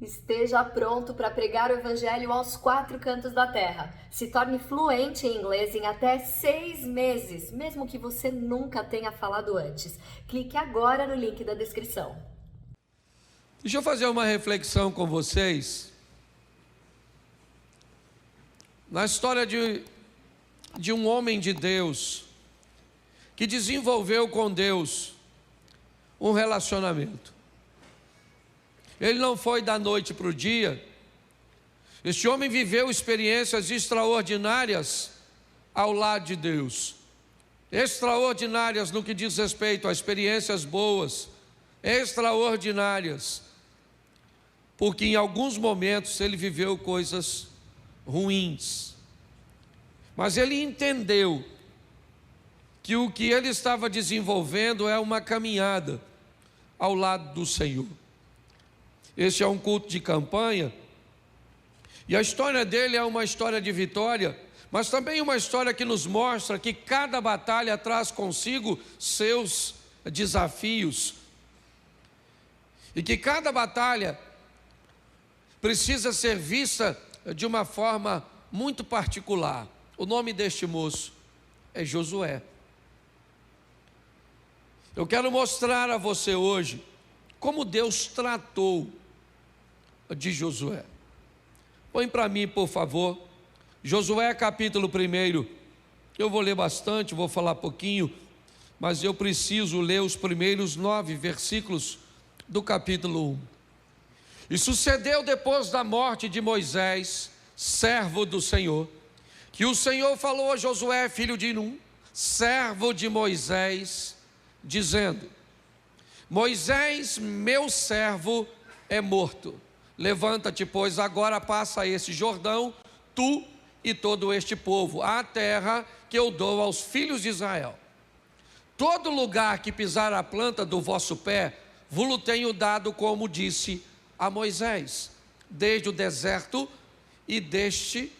Esteja pronto para pregar o Evangelho aos 4 cantos da terra. Se torne fluente em inglês em até 6 meses, mesmo que você nunca tenha falado antes. Clique agora no link da descrição. Deixa eu fazer uma reflexão com vocês. Na história de um homem de Deus, que desenvolveu com Deus um relacionamento. Ele não foi da noite para o dia. Este homem viveu experiências extraordinárias ao lado de Deus. Extraordinárias no que diz respeito a experiências boas. Extraordinárias. Porque em alguns momentos ele viveu coisas ruins. Mas ele entendeu que o que ele estava desenvolvendo é uma caminhada ao lado do Senhor. Este é um culto de campanha, e a história dele é uma história de vitória, mas também uma história que nos mostra que cada batalha traz consigo seus desafios, e que cada batalha precisa ser vista de uma forma muito particular. O nome deste moço é Josué. Eu quero mostrar a você hoje como Deus tratou de Josué. Põe para mim, por favor, Josué capítulo 1. Eu vou ler bastante, vou falar pouquinho, mas eu preciso ler os primeiros 9 versículos do capítulo 1. E sucedeu depois da morte de Moisés, servo do Senhor, que o Senhor falou a Josué, filho de Num, servo de Moisés, dizendo: Moisés, meu servo, é morto. Levanta-te, pois, agora passa esse Jordão, tu e todo este povo, à terra que eu dou aos filhos de Israel. Todo lugar que pisar a planta do vosso pé, vos tenho dado, como disse a Moisés, desde o deserto e deste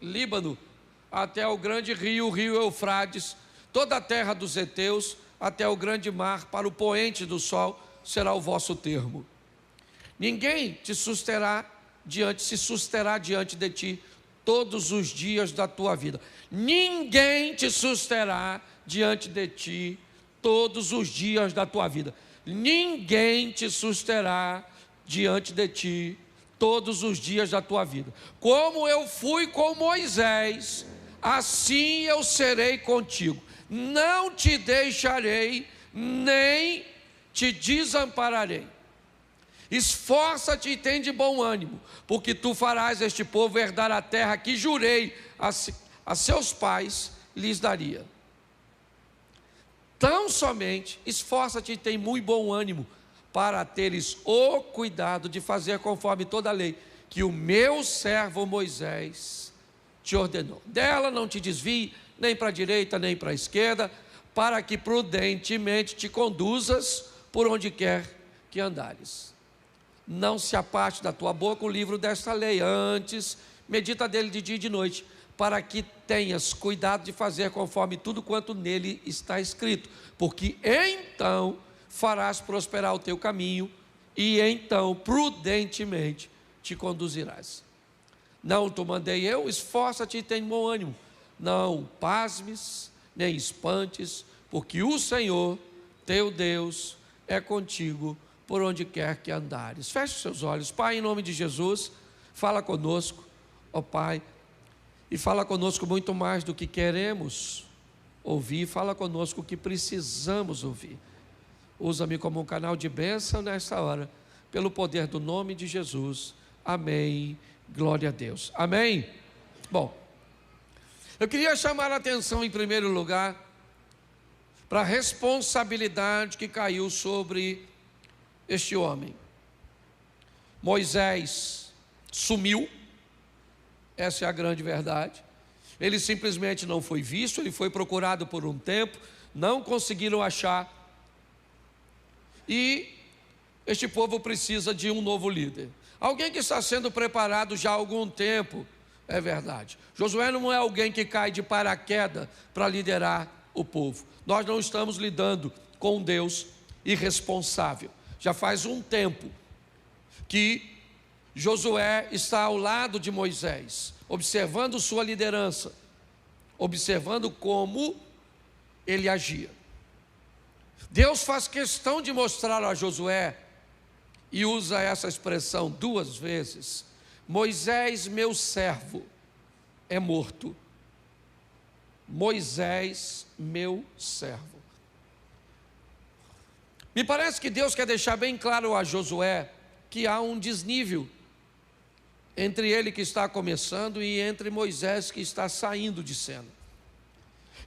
Líbano, até o grande rio, o rio Eufrates, toda a terra dos heteus, até o grande mar, para o poente do sol, será o vosso termo. Ninguém se susterá diante de ti todos os dias da tua vida. Ninguém te susterá diante de ti todos os dias da tua vida. Ninguém te susterá diante de ti todos os dias da tua vida. Como eu fui com Moisés, assim eu serei contigo. Não te deixarei, nem te desampararei. Esforça-te e tem de bom ânimo, porque tu farás este povo herdar a terra que jurei a seus pais lhes daria. Tão somente esforça-te e tem muito bom ânimo, para teres o cuidado de fazer conforme toda a lei que o meu servo Moisés te ordenou. Dela não te desvie, nem para a direita, nem para a esquerda, para que prudentemente te conduzas por onde quer que andares. Não se aparte da tua boca o livro desta lei, antes medita dele de dia e de noite, para que tenhas cuidado de fazer conforme tudo quanto nele está escrito, porque então farás prosperar o teu caminho, e então prudentemente te conduzirás. Não te mandei eu, esforça-te e tem bom ânimo. Não pasmes, nem espantes, porque o Senhor, teu Deus, é contigo por onde quer que andares. Feche os seus olhos. Pai, em nome de Jesus, fala conosco, ó Pai, e fala conosco muito mais do que queremos ouvir, fala conosco o que precisamos ouvir. Usa-me como um canal de bênção nesta hora, pelo poder do nome de Jesus. Amém. Glória a Deus. Amém. Bom, eu queria chamar a atenção em primeiro lugar para a responsabilidade que caiu sobre este homem. Moisés sumiu, essa é a grande verdade. Ele simplesmente não foi visto, ele foi procurado por um tempo, não conseguiram achar. E este povo precisa de um novo líder. Alguém que está sendo preparado já há algum tempo, é verdade. Josué não é alguém que cai de paraquedas para liderar o povo. Nós não estamos lidando com um Deus irresponsável. Já faz um tempo que Josué está ao lado de Moisés, observando sua liderança, observando como ele agia. Deus faz questão de mostrar a Josué, e usa essa expressão 2 vezes: Moisés, meu servo, é morto. Moisés, meu servo. Me parece que Deus quer deixar bem claro a Josué que há um desnível entre ele que está começando e entre Moisés que está saindo de cena.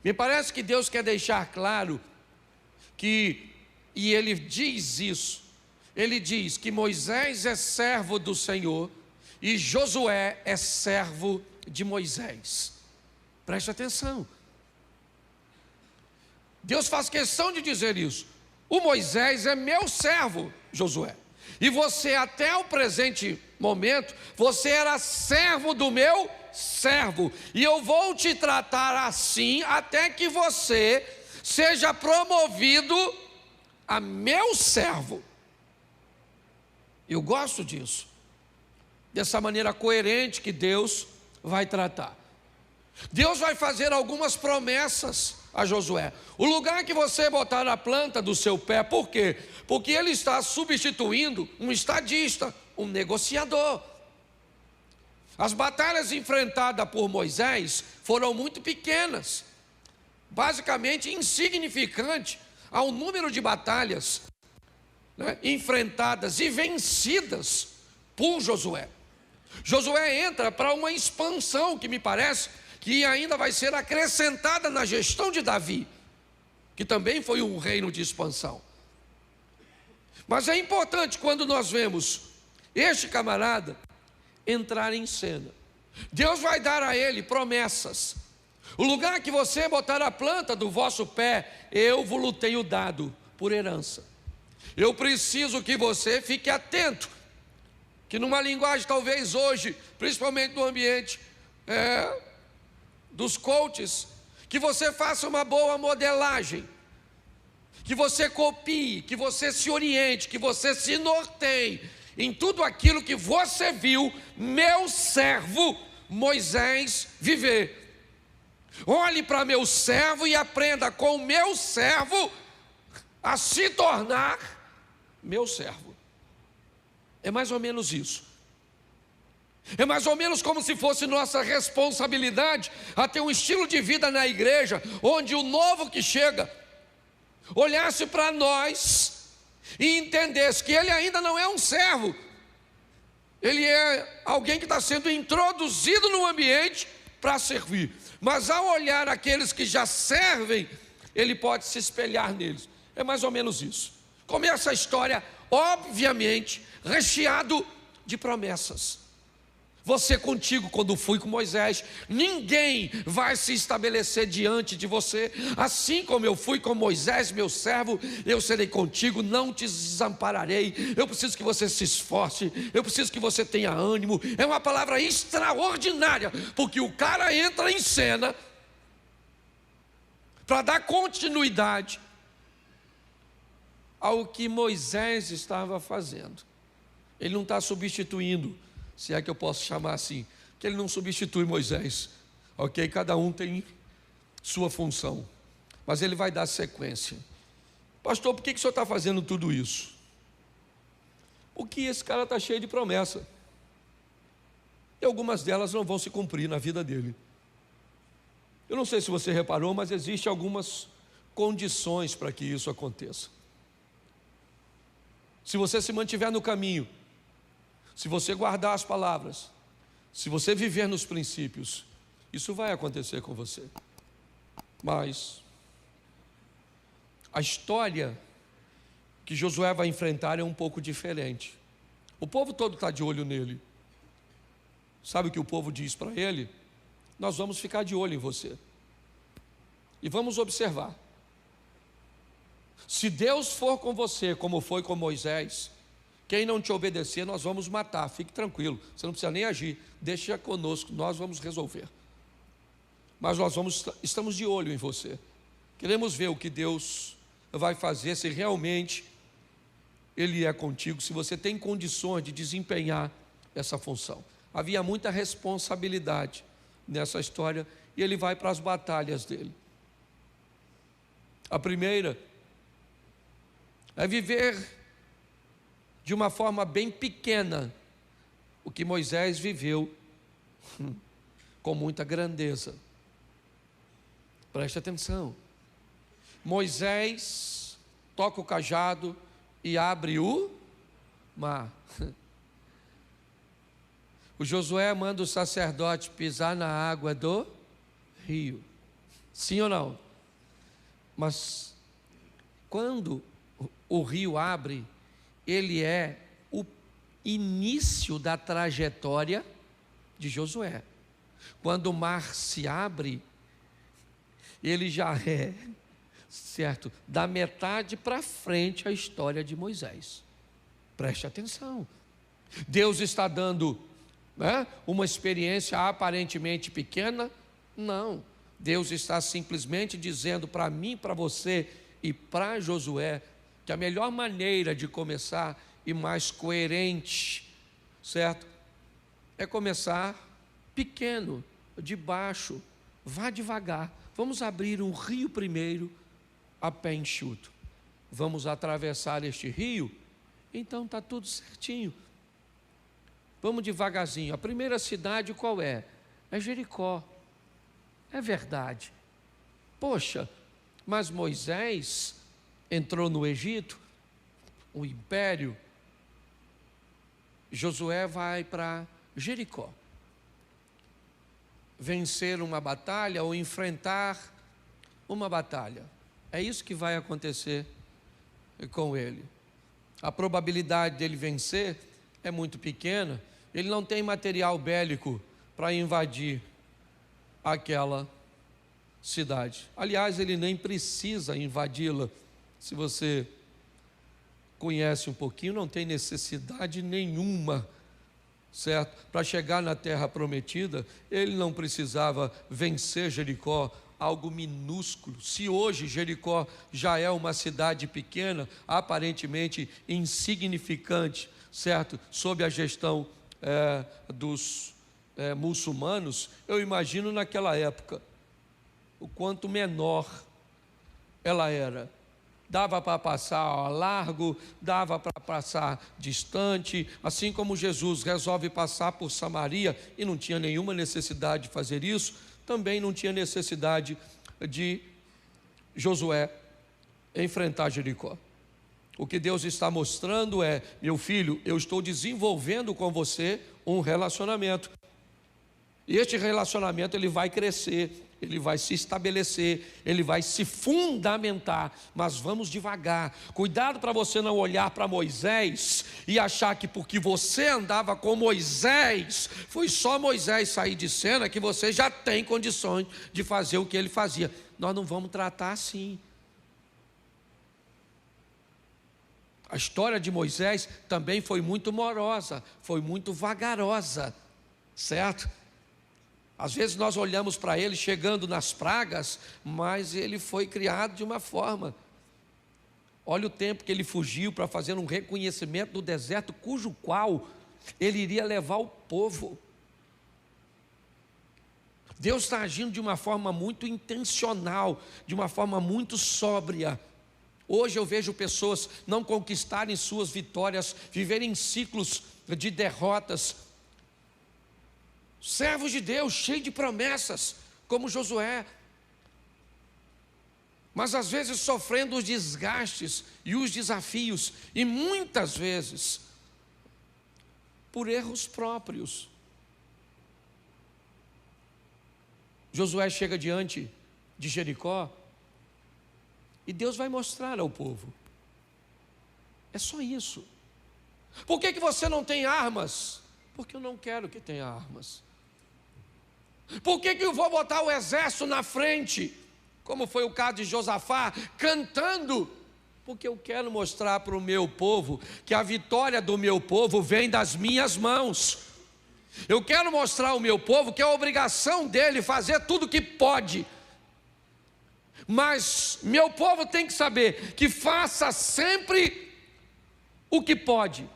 Me parece que Deus quer deixar claro que, e ele diz isso, ele diz que Moisés é servo do Senhor e Josué é servo de Moisés. Preste atenção. Deus faz questão de dizer isso. O Moisés é meu servo, Josué. E você, até o presente momento, você era servo do meu servo. E eu vou te tratar assim até que você seja promovido a meu servo. Eu gosto disso. Dessa maneira coerente que Deus vai tratar. Deus vai fazer algumas promessas a Josué. O lugar que você botar a planta do seu pé, por quê? Porque ele está substituindo um estadista, um negociador. As batalhas enfrentadas por Moisés foram muito pequenas, basicamente insignificante ao número de batalhas, né, enfrentadas e vencidas por Josué. Josué entra para uma expansão que me parece que ainda vai ser acrescentada na gestão de Davi, que também foi um reino de expansão. Mas é importante quando nós vemos este camarada entrar em cena. Deus vai dar a ele promessas. O lugar que você botar a planta do vosso pé, eu vos tenho dado por herança. Eu preciso que você fique atento, que numa linguagem talvez hoje, principalmente no ambiente dos coaches, que você faça uma boa modelagem, que você copie, que você se oriente, que você se norteie em tudo aquilo que você viu meu servo Moisés viver. Olhe para meu servo e aprenda com o meu servo a se tornar meu servo. É mais ou menos isso. É mais ou menos como se fosse nossa responsabilidade a ter um estilo de vida na igreja, onde o novo que chega olhasse para nós e entendesse que ele ainda não é um servo, ele é alguém que está sendo introduzido no ambiente para servir. Mas ao olhar aqueles que já servem, ele pode se espelhar neles. É mais ou menos isso. Começa a história, obviamente, recheado de promessas. Você contigo, quando fui com Moisés, ninguém vai se estabelecer diante de você. Assim como eu fui com Moisés, meu servo, eu serei contigo, não te desampararei. Eu preciso que você se esforce, eu preciso que você tenha ânimo. É uma palavra extraordinária, porque o cara entra em cena para dar continuidade ao que Moisés estava fazendo. Ele não está substituindo, se é que eu posso chamar assim, que ele não substitui Moisés, ok? Cada um tem sua função, mas ele vai dar sequência. Pastor, por que o senhor está fazendo tudo isso? Porque esse cara está cheio de promessa, e algumas delas não vão se cumprir na vida dele. Eu não sei se você reparou, mas existem algumas condições para que isso aconteça. Se você se mantiver no caminho, se você guardar as palavras, se você viver nos princípios, isso vai acontecer com você. Mas a história que Josué vai enfrentar é um pouco diferente. O povo todo está de olho nele. Sabe o que o povo diz para ele? Nós vamos ficar de olho em você e vamos observar. Se Deus for com você, como foi com Moisés, quem não te obedecer, nós vamos matar. Fique tranquilo, você não precisa nem agir. Deixa conosco, nós vamos resolver. Mas estamos de olho em você. Queremos ver o que Deus vai fazer, se realmente Ele é contigo, se você tem condições de desempenhar essa função. Havia muita responsabilidade nessa história e ele vai para as batalhas dele. A primeira é viver de uma forma bem pequena o que Moisés viveu com muita grandeza. Preste atenção. Moisés toca o cajado e abre o mar. O Josué manda o sacerdote pisar na água do rio. Sim ou não? Mas quando o rio abre, ele é o início da trajetória de Josué. Quando o mar se abre, ele já é, certo, da metade para frente a história de Moisés. Preste atenção. Deus está dando uma experiência aparentemente pequena? Não. Deus está simplesmente dizendo para mim, para você e para Josué que a melhor maneira de começar e mais coerente, certo? É começar pequeno, de baixo, vá devagar. Vamos abrir um rio primeiro a pé enxuto. Vamos atravessar este rio, então está tudo certinho. Vamos devagarzinho. A primeira cidade qual é? É Jericó. É verdade. Poxa, mas Moisés entrou no Egito, o império. Josué vai para Jericó. Vencer uma batalha ou enfrentar uma batalha. É isso que vai acontecer com ele. A probabilidade dele vencer é muito pequena. Ele não tem material bélico para invadir aquela cidade. Aliás, ele nem precisa invadi-la. Se você conhece um pouquinho, não tem necessidade nenhuma, certo? Para chegar na terra prometida, ele não precisava vencer Jericó, algo minúsculo. Se hoje Jericó já é uma cidade pequena, aparentemente insignificante, certo? Sob a gestão dos muçulmanos, eu imagino naquela época o quanto menor ela era. Dava para passar largo, dava para passar distante, assim como Jesus resolve passar por Samaria e não tinha nenhuma necessidade de fazer isso, também não tinha necessidade de Josué enfrentar Jericó. O que Deus está mostrando é: meu filho, eu estou desenvolvendo com você um relacionamento. E este relacionamento ele vai crescer, ele vai se estabelecer, ele vai se fundamentar, mas vamos devagar. Cuidado para você não olhar para Moisés e achar que porque você andava com Moisés, foi só Moisés sair de cena que você já tem condições de fazer o que ele fazia. Nós não vamos tratar assim. A história de Moisés também foi muito morosa, foi muito vagarosa, certo? Às vezes nós olhamos para ele chegando nas pragas, mas ele foi criado de uma forma. Olha o tempo que ele fugiu para fazer um reconhecimento do deserto, cujo qual ele iria levar o povo. Deus está agindo de uma forma muito intencional, de uma forma muito sóbria. Hoje eu vejo pessoas não conquistarem suas vitórias, viverem ciclos de derrotas. Servos de Deus, cheios de promessas, como Josué, mas às vezes sofrendo os desgastes e os desafios, e muitas vezes por erros próprios. Josué chega diante de Jericó e Deus vai mostrar ao povo. É só isso. Por que você não tem armas? Porque eu não quero que tenha armas. Por que eu vou botar o exército na frente, como foi o caso de Josafá, cantando? Porque eu quero mostrar para o meu povo que a vitória do meu povo vem das minhas mãos. Eu quero mostrar ao meu povo que é a obrigação dele fazer tudo o que pode, Mas meu povo tem que saber que faça sempre o que pode.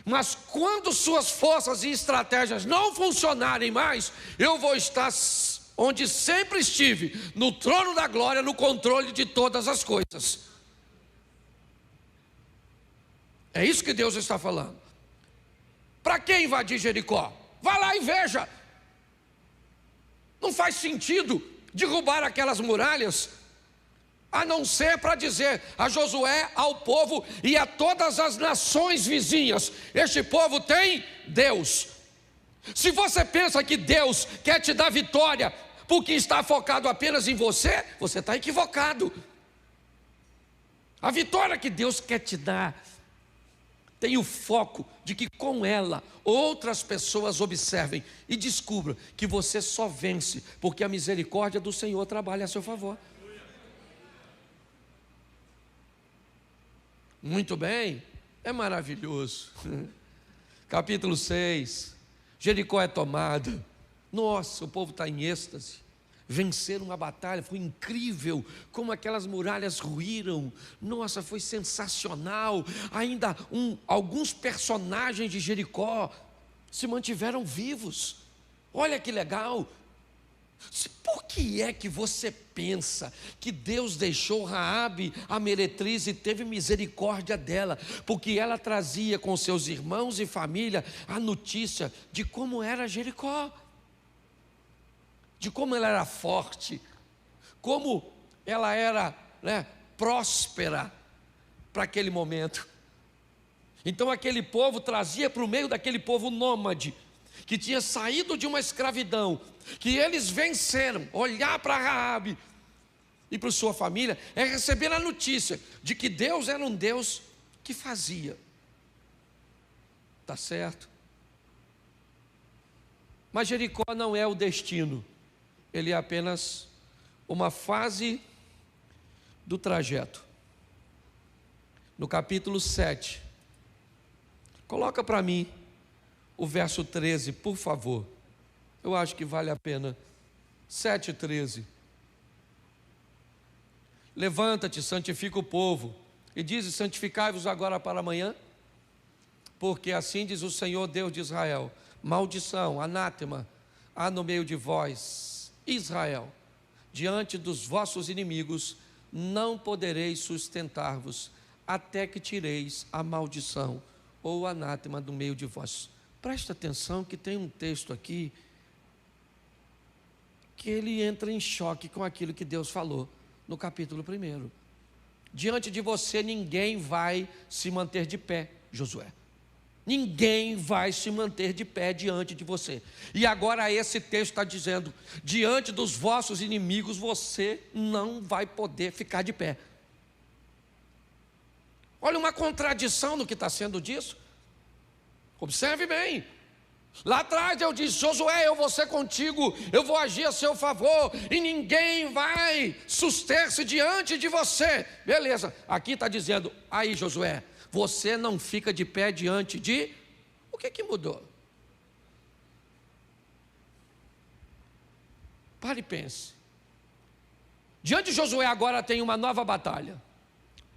Mas quando suas forças e estratégias não funcionarem mais, eu vou estar onde sempre estive, no trono da glória, no controle de todas as coisas. É isso que Deus está falando. Para que invadir Jericó? Vá lá e veja. Não faz sentido derrubar aquelas muralhas, a não ser para dizer a Josué, ao povo e a todas as nações vizinhas: este povo tem Deus. Se você pensa que Deus quer te dar vitória porque está focado apenas em você, você está equivocado. A vitória que Deus quer te dar tem o foco de que com ela outras pessoas observem e descubram que você só vence porque a misericórdia do Senhor trabalha a seu favor. Muito bem, é maravilhoso. Capítulo 6, Jericó é tomada. Nossa, o povo está em êxtase. Venceram uma batalha, foi incrível como aquelas muralhas ruíram. Nossa, foi sensacional. Ainda alguns personagens de Jericó se mantiveram vivos. Olha que legal. Por que é que você pensa que Deus deixou Raabe, a meretriz, e teve misericórdia dela? Porque ela trazia com seus irmãos e família a notícia de como era Jericó, de como ela era forte, como ela era, próspera para aquele momento. Então aquele povo trazia para o meio daquele povo nômade, que tinha saído de uma escravidão, que eles venceram. Olhar para Raabe e para sua família é receber a notícia de que Deus era um Deus que fazia. Tá certo? Mas Jericó não é o destino. Ele é apenas uma fase do trajeto. No capítulo 7, coloca para mim o verso 13, por favor. Eu acho que vale a pena. 7:13. Levanta-te, santifica o povo, e diz: santificai-vos agora para amanhã, porque assim diz o Senhor Deus de Israel: maldição, anátema, há no meio de vós, Israel, diante dos vossos inimigos, não podereis sustentar-vos, até que tireis a maldição ou o anátema do meio de vós. Presta atenção que tem um texto aqui que ele entra em choque com aquilo que Deus falou no capítulo 1. Diante de você ninguém vai se manter de pé, Josué. Ninguém vai se manter de pé diante de você. E agora esse texto está dizendo: diante dos vossos inimigos você não vai poder ficar de pé. Olha uma contradição no que está sendo disso. Observe bem. Lá atrás eu disse: Josué, eu vou ser contigo, eu vou agir a seu favor, e ninguém vai suster-se diante de você. Beleza, aqui está dizendo: aí Josué, você não fica de pé diante de... O que mudou? Pare e pense. Diante de Josué agora tem uma nova batalha.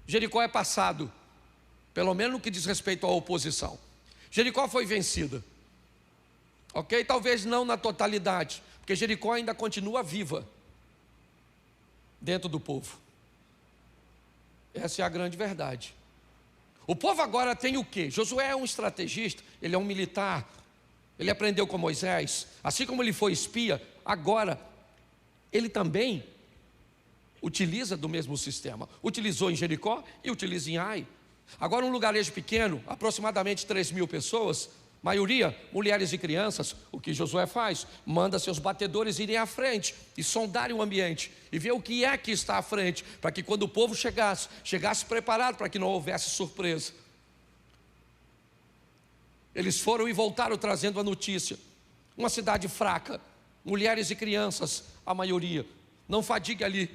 Jericó é passado, pelo menos no que diz respeito à oposição. Jericó foi vencida. Ok? Talvez não na totalidade, porque Jericó ainda continua viva dentro do povo. Essa é a grande verdade. O povo agora tem o quê? Josué é um estrategista, ele é um militar, ele aprendeu com Moisés, assim como ele foi espia, agora ele também utiliza do mesmo sistema. Utilizou em Jericó e utiliza em Ai. Agora um lugarejo pequeno, aproximadamente 3.000 pessoas, maioria mulheres e crianças. O que Josué faz? Manda seus batedores irem à frente e sondarem o ambiente e ver o que é que está à frente, para que quando o povo chegasse preparado, para que não houvesse surpresa. Eles foram e voltaram trazendo a notícia: uma cidade fraca, mulheres e crianças, a maioria. Não fadigue ali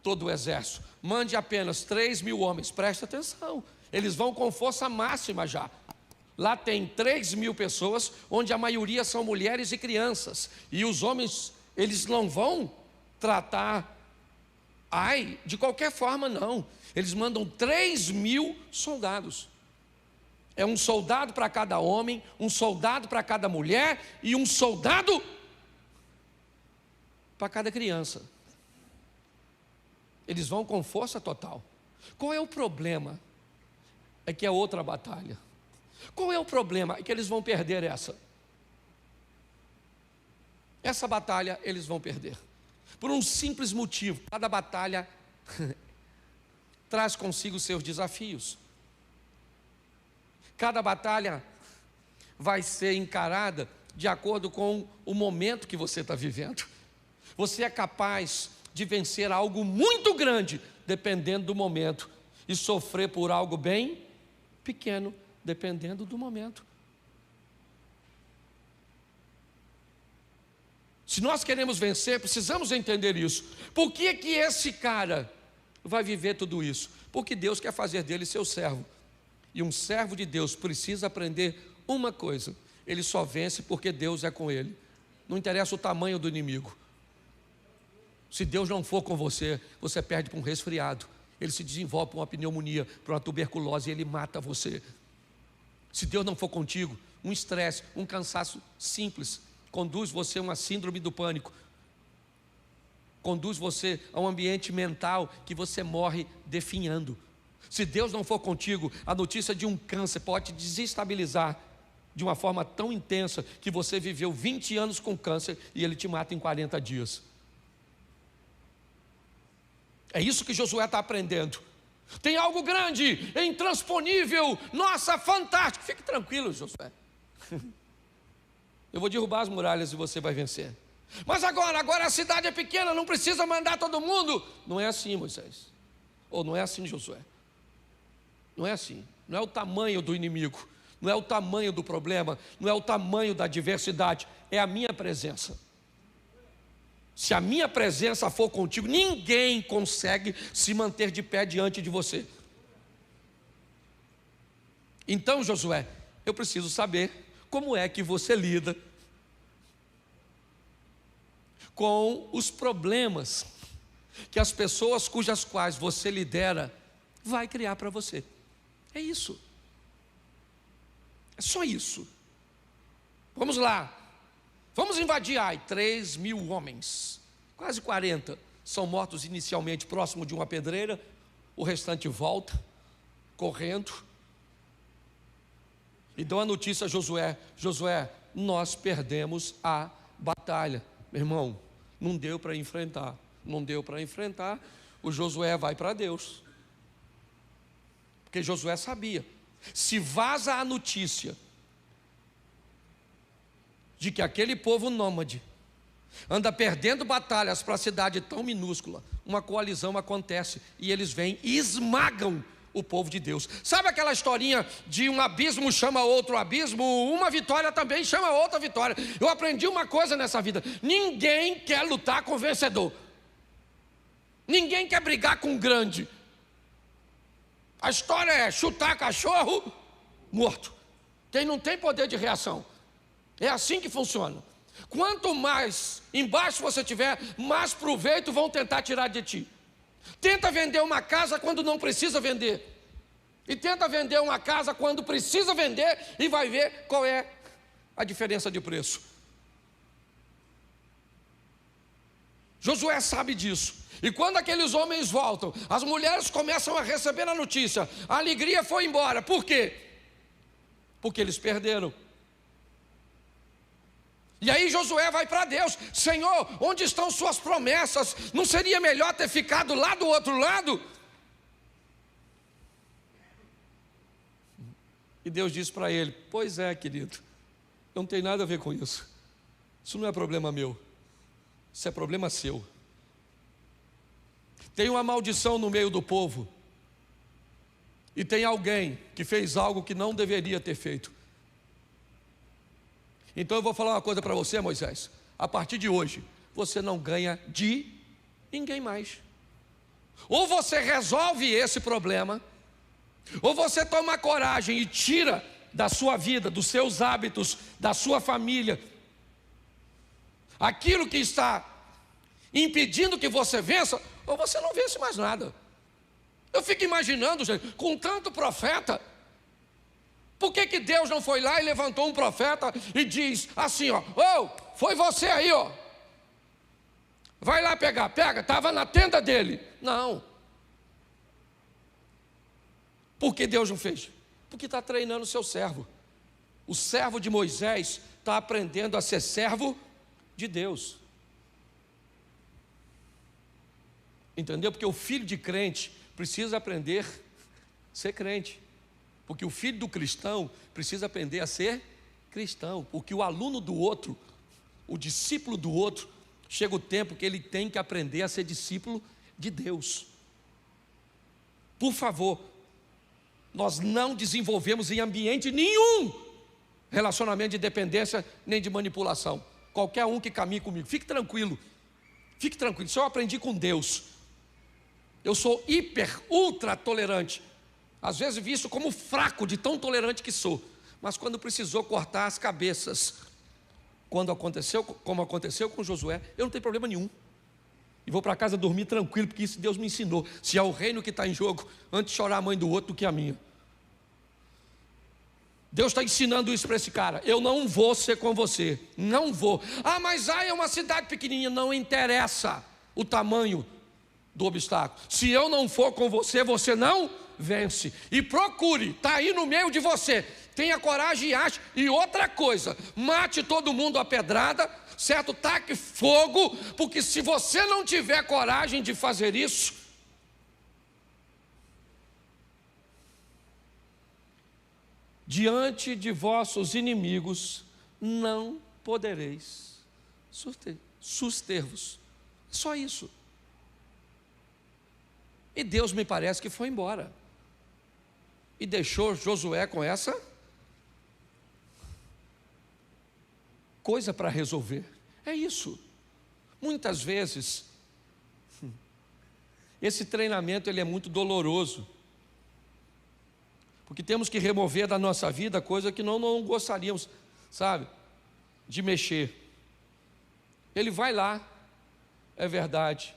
todo o exército, mande apenas 3.000 homens. Presta atenção, eles vão com força máxima já. Lá tem 3.000 pessoas, onde a maioria são mulheres e crianças. E os homens, eles não vão tratar Ai, de qualquer forma não. Eles mandam 3.000 soldados. É um soldado para cada homem, um soldado para cada mulher e um soldado para cada criança. Eles vão com força total. Qual é o problema? É que é outra batalha. Qual é o problema? É que eles vão perder essa. Essa batalha eles vão perder. Por um simples motivo: cada batalha traz consigo seus desafios. Cada batalha vai ser encarada de acordo com o momento que você está vivendo. Você é capaz de vencer algo muito grande, dependendo do momento, e sofrer por algo bem pequeno, dependendo do momento. Se nós queremos vencer, precisamos entender isso. Por que que esse cara vai viver tudo isso? Porque Deus quer fazer dele seu servo. E um servo de Deus precisa aprender uma coisa: ele só vence porque Deus é com ele. Não interessa o tamanho do inimigo. Se Deus não for com você, você perde para um resfriado. Ele se desenvolve para uma pneumonia, para uma tuberculose, e ele mata você. Se Deus não for contigo, um estresse, um cansaço simples conduz você a uma síndrome do pânico, conduz você a um ambiente mental que você morre definhando. Se Deus não for contigo, a notícia de um câncer pode te desestabilizar de uma forma tão intensa que você viveu 20 anos com câncer e ele te mata em 40 dias. É isso que Josué está aprendendo. Tem algo grande, intransponível, nossa, fantástico. Fique tranquilo, Josué. Eu vou derrubar as muralhas e você vai vencer. Mas agora a cidade é pequena, não precisa mandar todo mundo. Não é assim, Moisés. Ou não é assim, Josué. Não é assim. Não é o tamanho do inimigo, não é o tamanho do problema, não é o tamanho da adversidade, é a minha presença. Se a minha presença for contigo, ninguém consegue se manter de pé diante de você. Então, Josué, eu preciso saber como é que você lida com os problemas que as pessoas cujas quais você lidera vai criar para você. É isso. É só isso. Vamos lá. Vamos invadir Ai. 3.000 homens, quase 40 são mortos inicialmente próximo de uma pedreira. O restante volta correndo e dão a notícia a Josué: Josué, nós perdemos a batalha. Meu irmão, não deu para enfrentar. Não deu para enfrentar. O Josué vai para Deus, porque Josué sabia: se vaza a notícia de que aquele povo nômade anda perdendo batalhas para a cidade tão minúscula, uma coalizão acontece e eles vêm e esmagam o povo de Deus. Sabe aquela historinha de um abismo chama outro abismo? Uma vitória também chama outra vitória. Eu aprendi uma coisa nessa vida: ninguém quer lutar com o vencedor, ninguém quer brigar com o grande. A história é chutar cachorro morto. Quem não tem poder de reação. É assim que funciona. Quanto mais embaixo você tiver, mais proveito vão tentar tirar de ti. Tenta vender uma casa quando não precisa vender. E tenta vender uma casa quando precisa vender e vai ver qual é a diferença de preço. Josué sabe disso. E quando aqueles homens voltam, as mulheres começam a receber a notícia. A alegria foi embora. Por quê? Porque eles perderam. E aí Josué vai para Deus: Senhor, onde estão suas promessas? Não seria melhor ter ficado lá do outro lado? E Deus diz para ele: pois é, querido, eu não tenho nada a ver com isso. Isso não é problema meu, isso é problema seu. Tem uma maldição no meio do povo, e tem alguém que fez algo que não deveria ter feito. Então eu vou falar uma coisa para você, Moisés: a partir de hoje, você não ganha de ninguém mais. Ou você resolve esse problema, ou você toma coragem e tira da sua vida, dos seus hábitos, da sua família, aquilo que está impedindo que você vença, ou você não vence mais nada. Eu fico imaginando, gente, com tanto profeta, por que Deus não foi lá e levantou um profeta e diz assim, ó, foi você aí, ó, vai lá pegar, estava na tenda dele. Não. Por que Deus não fez? Porque está treinando o seu servo. O servo de Moisés está aprendendo a ser servo de Deus. Entendeu? Porque o filho de crente precisa aprender a ser crente. Porque o filho do cristão precisa aprender a ser cristão. Porque o aluno do outro, o discípulo do outro, chega o tempo que ele tem que aprender a ser discípulo de Deus. Por favor, nós não desenvolvemos em ambiente nenhum relacionamento de dependência nem de manipulação. Qualquer um que caminhe comigo, fique tranquilo. Fique tranquilo, isso eu aprendi com Deus. Eu sou ultra tolerante. Às vezes visto como fraco de tão tolerante que sou. Mas quando precisou cortar as cabeças, como aconteceu com Josué, eu não tenho problema nenhum. E vou para casa dormir tranquilo, porque isso Deus me ensinou. Se é o reino que está em jogo, antes chorar a mãe do outro do que a minha. Deus está ensinando isso para esse cara. Eu não vou ser com você, não vou. Mas é uma cidade pequenininha, não interessa o tamanho do obstáculo. Se eu não for com você, você não vence. E procure, está aí no meio de você. Tenha coragem e ache. E outra coisa, mate todo mundo a pedrada, certo? Taque fogo, porque se você não tiver coragem de fazer isso, diante de vossos inimigos não podereis suster-vos. Só isso. E Deus me parece que foi embora e deixou Josué com essa coisa para resolver. É isso. Muitas vezes esse treinamento ele é muito doloroso, porque temos que remover da nossa vida coisa que não gostaríamos, sabe, de mexer. Ele vai lá, é verdade,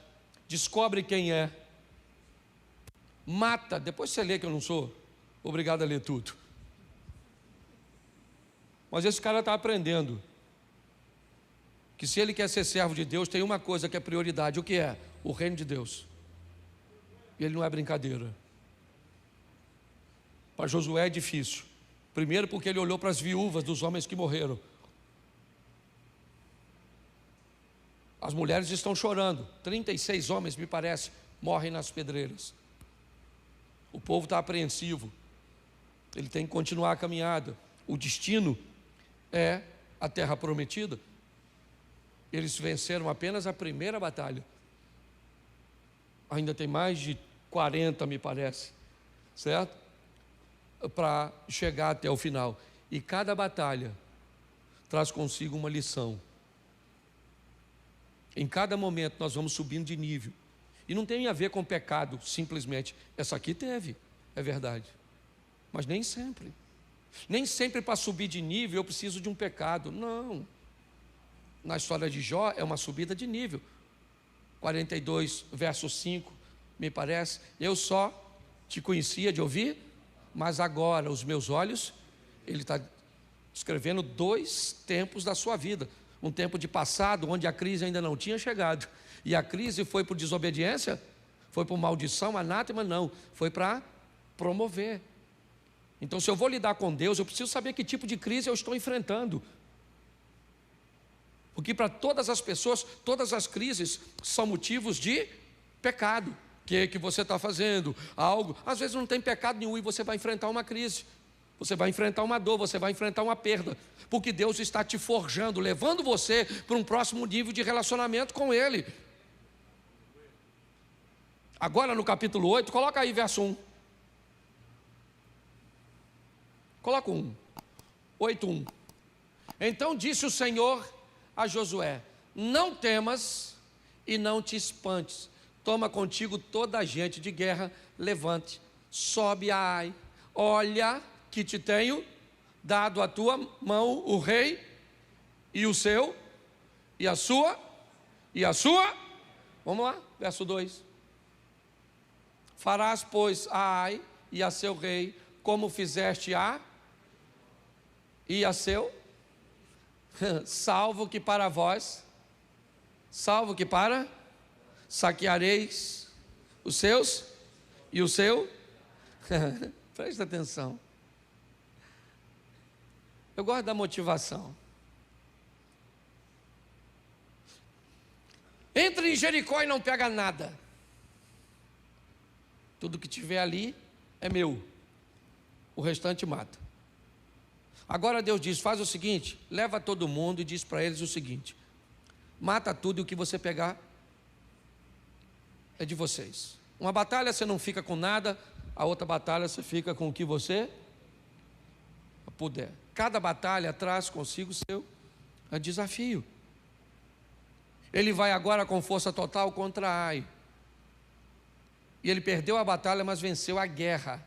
descobre quem é, mata. Depois você lê, que eu não sou obrigado a ler tudo. Mas esse cara está aprendendo que se ele quer ser servo de Deus, tem uma coisa que é prioridade. O que é? O reino de Deus. E ele não é brincadeira. Para Josué é difícil. Primeiro porque ele olhou para as viúvas dos homens que morreram. As mulheres estão chorando. 36 homens, me parece, morrem nas pedreiras. O povo está apreensivo. Ele tem que continuar a caminhada. O destino é a terra prometida. Eles venceram apenas a primeira batalha. Ainda tem mais de 40, me parece, certo? Para chegar até o final. E cada batalha traz consigo uma lição. Em cada momento nós vamos subindo de nível. E não tem a ver com pecado, simplesmente. Essa aqui teve, é verdade. Mas nem sempre. Nem sempre para subir de nível eu preciso de um pecado. Não. Na história de Jó é uma subida de nível. 42, verso 5, me parece. Eu só te conhecia de ouvir, mas agora os meus olhos, ele está descrevendo 2 tempos da sua vida. Um tempo de passado, onde a crise ainda não tinha chegado. E a crise foi por desobediência? Foi por maldição, anátema? Não. Foi para promover. Então, se eu vou lidar com Deus, eu preciso saber que tipo de crise eu estou enfrentando. Porque para todas as pessoas, todas as crises são motivos de pecado. O que você está fazendo? Algo. Às vezes não tem pecado nenhum e você vai enfrentar uma crise. Você vai enfrentar uma dor, você vai enfrentar uma perda. Porque Deus está te forjando, levando você para um próximo nível de relacionamento com Ele. Agora no capítulo 8, coloca aí verso 1. Coloca 1. 8:1. Então disse o Senhor a Josué: não temas e não te espantes. Toma contigo toda a gente de guerra, levante, sobe a Ai. Olha que te tenho dado a tua mão o rei e o seu, e a sua, vamos lá, verso 2. Farás, pois, a Ai e a seu rei, como fizeste a e a seu, salvo que para vós, salvo que para, saqueareis os seus e o seu. Presta atenção. Eu gosto da motivação. Entra em Jericó e não pega nada. Tudo que tiver ali é meu. O restante mata. Agora Deus diz, faz o seguinte, leva todo mundo e diz para eles o seguinte, mata tudo e o que você pegar é de vocês. Uma batalha você não fica com nada, a outra batalha você fica com o que você puder. Cada batalha traz consigo seu desafio. Ele vai agora com força total contra Ai. E ele perdeu a batalha, mas venceu a guerra.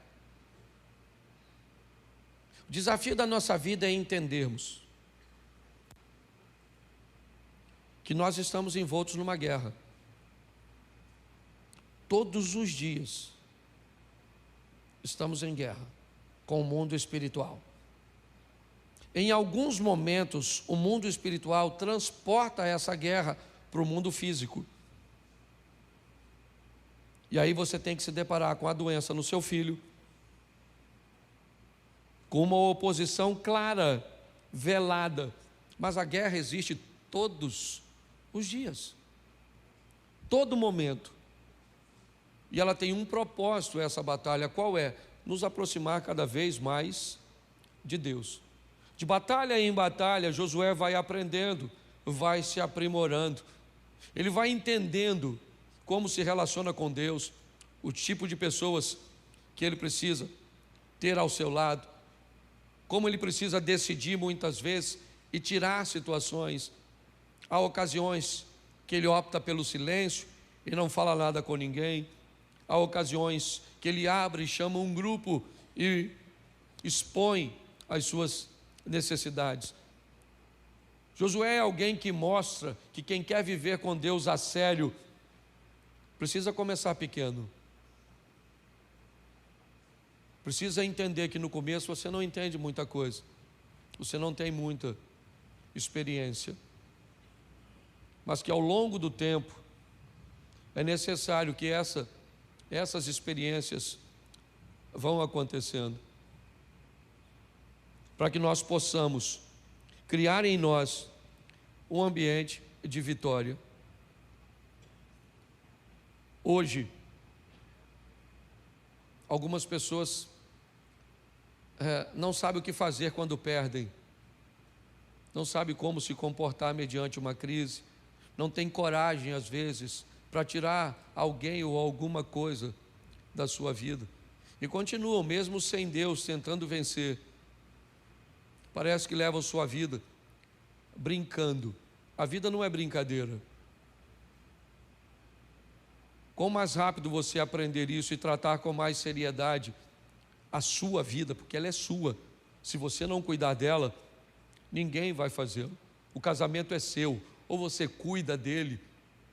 O desafio da nossa vida é entendermos que nós estamos envoltos numa guerra. Todos os dias estamos em guerra com o mundo espiritual. Em alguns momentos, o mundo espiritual transporta essa guerra para o mundo físico. E aí você tem que se deparar com a doença no seu filho, com uma oposição clara, velada. Mas a guerra existe todos os dias, todo momento. E ela tem um propósito, essa batalha. Qual é? Nos aproximar cada vez mais de Deus. De batalha em batalha, Josué vai aprendendo, vai se aprimorando. Ele vai entendendo como se relaciona com Deus, o tipo de pessoas que ele precisa ter ao seu lado, como ele precisa decidir muitas vezes e tirar situações. Há ocasiões que ele opta pelo silêncio e não fala nada com ninguém. Há ocasiões que ele abre e chama um grupo e expõe as suas necessidades. Josué é alguém que mostra que quem quer viver com Deus a sério precisa começar pequeno. Precisa entender que no começo você não entende muita coisa, você não tem muita experiência, mas que ao longo do tempo é necessário que essas experiências vão acontecendo, para que nós possamos criar em nós um ambiente de vitória. Hoje, algumas pessoas não sabem o que fazer quando perdem, não sabem como se comportar mediante uma crise, não tem coragem às vezes para tirar alguém ou alguma coisa da sua vida, e continuam mesmo sem Deus tentando vencer. Parece que levam sua vida brincando. A vida não é brincadeira. Quanto mais rápido você aprender isso e tratar com mais seriedade a sua vida, porque ela é sua, se você não cuidar dela, ninguém vai fazê-lo. O casamento é seu, ou você cuida dele,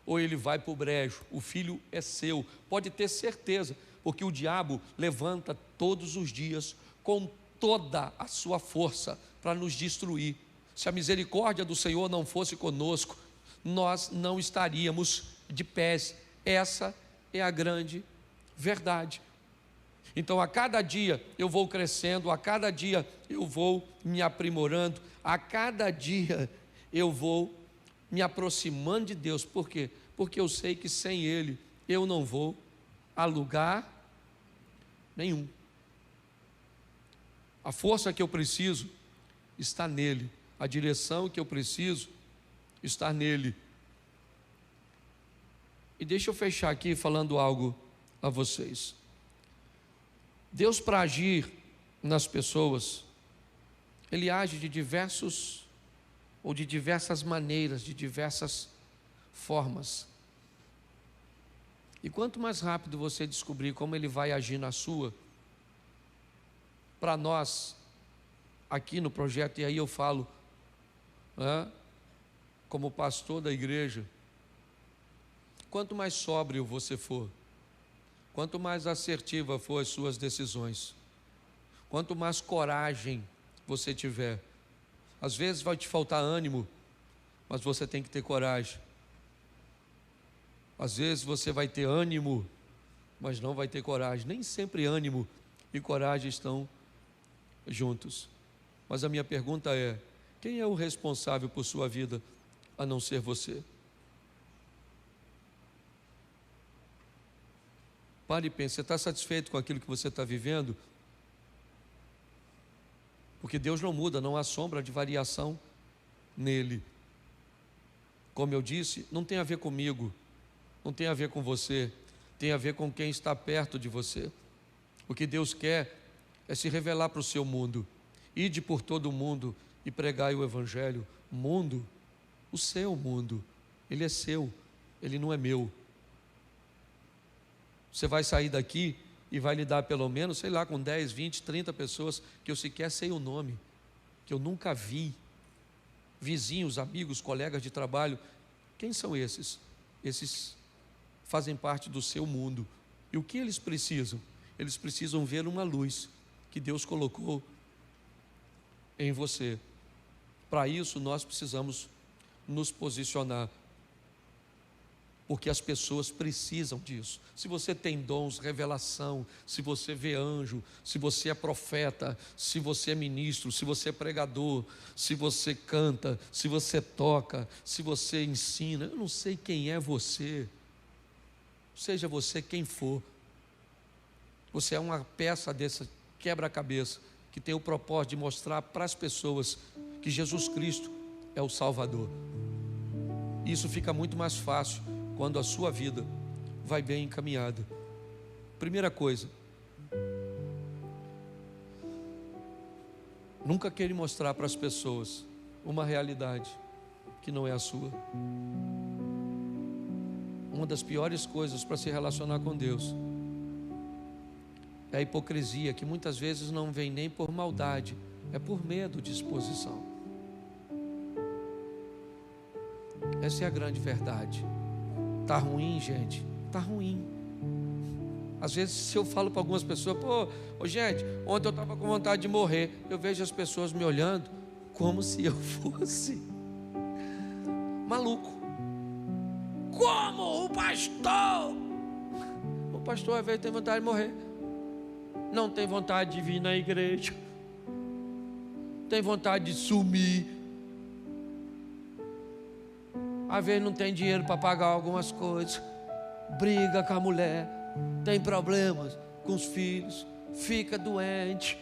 ou ele vai para o brejo. O filho é seu, pode ter certeza, porque o diabo levanta todos os dias com toda a sua força para nos destruir. Se a misericórdia do Senhor não fosse conosco, nós não estaríamos de pés. Essa é a grande verdade. Então, a cada dia eu vou crescendo, a cada dia eu vou me aprimorando, a cada dia eu vou me aproximando de Deus. Por quê? Porque eu sei que sem Ele eu não vou a lugar nenhum. A força que eu preciso está nele, a direção que eu preciso está nele. E deixa eu fechar aqui falando algo a vocês. Deus, para agir nas pessoas, Ele age de diversas maneiras, de diversas formas. E quanto mais rápido você descobrir como Ele vai agir na sua, para nós, aqui no projeto, e aí eu falo, como pastor da igreja, quanto mais sóbrio você for, quanto mais assertiva for as suas decisões, quanto mais coragem você tiver, às vezes vai te faltar ânimo, mas você tem que ter coragem. Às vezes você vai ter ânimo, mas não vai ter coragem. Nem sempre ânimo e coragem estão juntos. Mas a minha pergunta é: quem é o responsável por sua vida, a não ser você? Pare e pense, você está satisfeito com aquilo que você está vivendo? Porque Deus não muda, não há sombra de variação nele. Como eu disse, não tem a ver comigo, não tem a ver com você, tem a ver com quem está perto de você. O que Deus quer é se revelar para o seu mundo. Ide por todo o mundo e pregai o Evangelho. Mundo, o seu mundo, ele é seu, ele não é meu. Você vai sair daqui e vai lidar pelo menos, sei lá, com 10, 20, 30 pessoas que eu sequer sei o nome, que eu nunca vi. Vizinhos, amigos, colegas de trabalho. Quem são esses? Esses fazem parte do seu mundo. E o que eles precisam? Eles precisam ver uma luz que Deus colocou em você. Para isso nós precisamos nos posicionar, porque as pessoas precisam disso. Se você tem dons, revelação, se você vê anjo, se você é profeta, se você é ministro, se você é pregador, se você canta, se você toca, se você ensina, eu não sei quem é você, seja você quem for, você é uma peça dessa quebra-cabeça que tem o propósito de mostrar para as pessoas que Jesus Cristo é o Salvador. Isso fica muito mais fácil quando a sua vida vai bem encaminhada. Primeira coisa, nunca queira mostrar para as pessoas uma realidade que não é a sua. Uma das piores coisas para se relacionar com Deus é a hipocrisia, que muitas vezes não vem nem por maldade, é por medo de exposição. Essa é a grande verdade. Tá ruim, gente, tá ruim. Às vezes, se eu falo para algumas pessoas, gente, ontem eu estava com vontade de morrer, eu vejo as pessoas me olhando como se eu fosse maluco. Como o pastor? O pastor às vezes tem vontade de morrer, não tem vontade de vir na igreja, tem vontade de sumir, às vezes não tem dinheiro para pagar algumas coisas, briga com a mulher, tem problemas com os filhos, fica doente,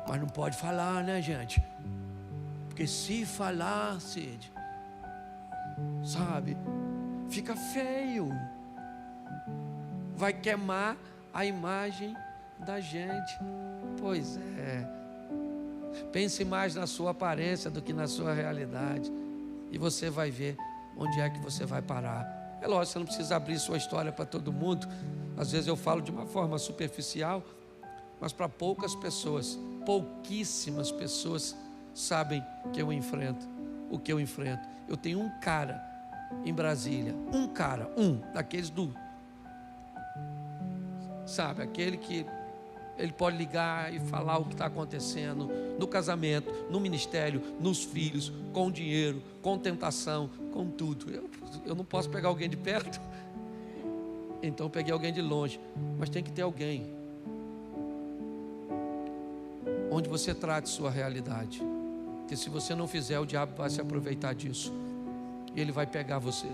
mas não pode falar, né, gente? Porque se falar, Cid, sabe, fica feio, vai queimar a imagem da gente. Pois é, pense mais na sua aparência do que na sua realidade, e você vai ver onde é que você vai parar. É lógico, você não precisa abrir sua história para todo mundo. Às vezes eu falo de uma forma superficial, mas para poucas pessoas, pouquíssimas pessoas sabem que eu enfrento, o que eu enfrento. Eu tenho um cara em Brasília, daqueles sabe, aquele que ele pode ligar e falar o que está acontecendo no casamento, no ministério, nos filhos, com dinheiro, com tentação, com tudo. Eu não posso pegar alguém de perto, então eu peguei alguém de longe, mas tem que ter alguém onde você trate sua realidade, porque se você não fizer, o diabo vai se aproveitar disso e ele vai pegar você.